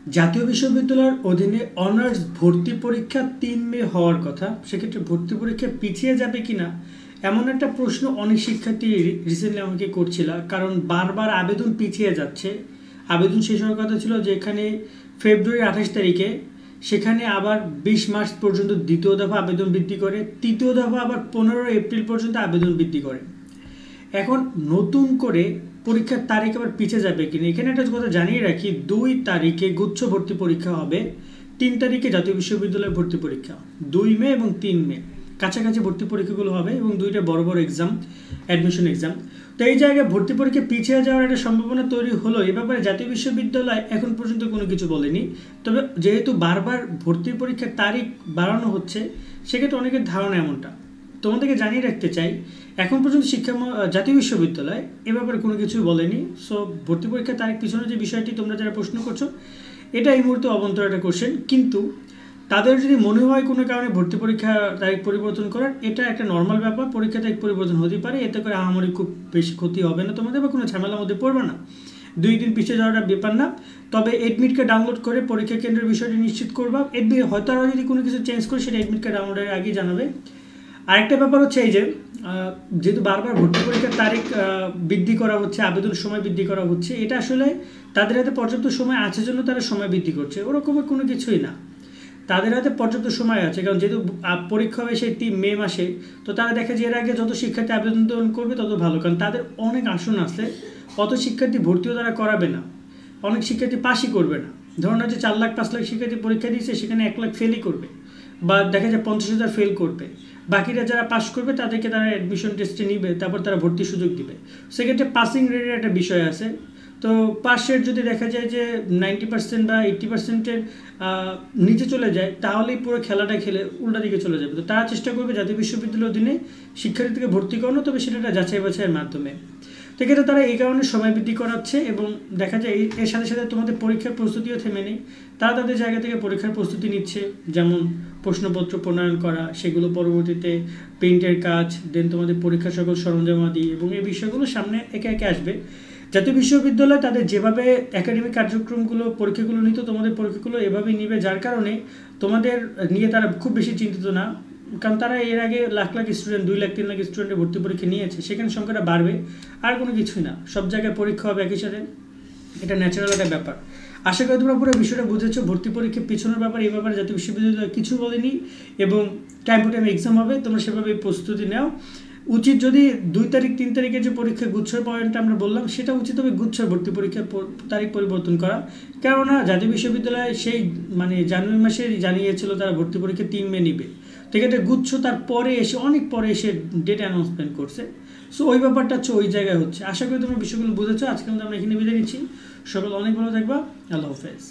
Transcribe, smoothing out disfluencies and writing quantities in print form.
জাতীয় বিশ্ববিদ্যালয়ের অধীনে অনার্স ভর্তি পরীক্ষা ৩ মে হওয়ার কথা, সেক্ষেত্রে ভর্তি পরীক্ষা পিছিয়ে যাবে কিনা এমন একটা প্রশ্ন অনেক শিক্ষার্থী রিসেন্টলি আমাকে করছিল। কারণ বারবার আবেদন পিছিয়ে যাচ্ছে। আবেদন শেষ হওয়ার কথা ছিল যেখানে ফেব্রুয়ারি 28 তারিখে, সেখানে আবার 20 মার্চ পর্যন্ত দ্বিতীয় দফা আবেদন বৃদ্ধি করে, তৃতীয় দফা আবার 15 এপ্রিল পর্যন্ত আবেদন বৃদ্ধি করে। এখন নতুন করে পরীক্ষার তারিখ আবার পিছিয়ে যাবে কিনা, এখানে একটা কথা জানিয়ে রাখি, 2 তারিখে গুচ্ছ ভর্তি পরীক্ষা হবে, 3 তারিখে জাতীয় বিশ্ববিদ্যালয়ের ভর্তি পরীক্ষা, 2 মে এবং 3 মে কাছাকাছি ভর্তি পরীক্ষাগুলো হবে এবং দুইটা বড় বড় এক্সাম, অ্যাডমিশন এক্সাম। তো এই জায়গায় ভর্তি পরীক্ষা পিছিয়ে যাওয়ার একটা সম্ভাবনা তৈরি হলো। এ ব্যাপারে জাতীয় বিশ্ববিদ্যালয় এখন পর্যন্ত কোনো কিছু বলেনি। তবে যেহেতু বারবার ভর্তি পরীক্ষার তারিখ বাড়ানো হচ্ছে, সেক্ষেত্রে অনেকের ধারণা এমনটা। তোমাদেরকে জানিয়ে রাখতে চাই, এখন পর্যন্ত জাতীয় বিশ্ববিদ্যালয় এ ব্যাপারে কোনো কিছুই বলেনি। সো ভর্তি পরীক্ষার তারিখ পিছনে যে বিষয়টি তোমরা যারা প্রশ্ন করছো, এটা এই মুহূর্তে অবন্তর একটা কোশ্চেন। কিন্তু তাদের যদি মনে হয় কোনো কারণে ভর্তি পরীক্ষা তারিখ পরিবর্তন করার, এটা একটা নর্মাল ব্যাপার, পরীক্ষা তারিখ পরিবর্তন হতে পারে, এতে করে আহামরি খুব বেশি ক্ষতি হবে না তোমাদের, বা কোনো ঝামেলার মধ্যে পড়বে না, 2 দিন পিছিয়ে যাওয়াটা ব্যাপার না। তবে এডমিটকে ডাউনলোড করে পরীক্ষা কেন্দ্রের বিষয়টি নিশ্চিত করবা। হয়তো আরও যদি কোনো কিছু চেঞ্জ করে সেটা এডমিটকে ডাউনলোডের আগেই জানাবে। আরেকটা ব্যাপার হচ্ছে এই যে, যেহেতু বারবার ভর্তি পরীক্ষার তারিখ বৃদ্ধি করা হচ্ছে, আবেদন সময় বৃদ্ধি করা হচ্ছে, এটা আসলে তাদের হাতে পর্যাপ্ত সময় আছে জন্য তারা সময় বৃদ্ধি করছে, ওরকম কোনো কিছুই না। তাদের হাতে পর্যাপ্ত সময় আছে, কারণ যেহেতু পরীক্ষা হবে সেই মে মাসে, তো তারা দেখে যে এর আগে যত শিক্ষার্থী আবেদন করবে তত ভালো, কারণ তাদের অনেক আসন আছে, অত শিক্ষার্থী ভর্তিও তারা করাবে না, অনেক শিক্ষার্থী পাসই করবে না। ধরুন হচ্ছে 4 লাখ 5 লাখ শিক্ষার্থী পরীক্ষা দিয়েছে, সেখানে 1 লাখ ফেলই করবে, বা দেখা যায় 50,000 ফেল করবে, বাকিরা যারা পাস করবে তাদেরকে তারা অ্যাডমিশন টেস্টে নিবে, তারপর তারা ভর্তির সুযোগ দিবে। সেক্ষেত্রে পাসিং রেটের একটা বিষয় আছে। তো পাস রেট যদি দেখা যায় যে 90% বা 80%-এর নিচে চলে যায়, তাহলেই পুরো খেলাটা খেলে উল্টা দিকে চলে যাবে। তো তারা চেষ্টা করবে জাতীয় বিশ্ববিদ্যালয়ের অধীনে শিক্ষার্থীকে ভর্তি করানো, তবে সেটা একটা যাচাই বাছাইয়ের মাধ্যমে। সেক্ষেত্রে তারা এই কারণে সময় বৃদ্ধি করাচ্ছে, এবং দেখা যায় এর সাথে সাথে তোমাদের পরীক্ষার প্রস্তুতিও থেমে নেই। তারা তাদের জায়গা থেকে পরীক্ষার প্রস্তুতি নিচ্ছে, যেমন প্রশ্নপত্র প্রণয়ন করা, সেগুলো পরবর্তীতে প্রিন্টের কাজ, দেন তোমাদের পরীক্ষার সকল সরঞ্জামাদি, এবং এই বিষয়গুলো সামনে একে একে আসবে। জাতীয় বিশ্ববিদ্যালয় তাদের যেভাবে একাডেমিক কার্যক্রমগুলো পরীক্ষাগুলো নিত, তোমাদের পরীক্ষাগুলো এভাবেই নিবে, যার কারণে তোমাদের নিয়ে তারা খুব বেশি চিন্তিত না। কারণ তারা এর আগে লাখ লাখ স্টুডেন্ট, 2 লাখ 3 লাখ স্টুডেন্টের ভর্তি পরীক্ষা নিয়েছে, সেখানে সংখ্যাটা বাড়বে, আর কোনো কিছুই না। সব জায়গায় পরীক্ষা হবে একই সাথে, এটা ন্যাচারাল একটা ব্যাপার। আশা করি তোমরা পুরো বিষয়টা বুঝেছো। ভর্তি পরীক্ষা পিছনের ব্যাপার, এই ব্যাপারে জাতীয় বিশ্ববিদ্যালয় কিছু বলেনি, এবং টাইম টু টাইম এক্সাম হবে, তোমরা সেভাবে প্রস্তুতি নাও। উচিত যদি 2 তারিখ 3 তারিখে যে পরীক্ষা গুচ্ছর পয়েন্টটা আমরা বললাম, সেটা উচিত হবে গুচ্ছর ভর্তি পরীক্ষার তারিখ পরিবর্তন করা। কেননা জাতীয় বিশ্ববিদ্যালয় সেই জানুয়ারি মাসে জানিয়েছিল তারা ভর্তি পরীক্ষা 3 মে নিবে, তো এক্ষেত্রে গুচ্ছ তার পরে এসে, অনেক পরে এসে ডেট অ্যানাউন্সমেন্ট করছে। সো ওই ব্যাপারটা হচ্ছে ওই জায়গায় হচ্ছে। আশা করি তোমরা বিষয়গুলো বুঝেছো। আজকে আমরা এখানে বিদায় নিচ্ছি। সকল অনেক ভালো থাকবা। আল্লাহ হাফেজ।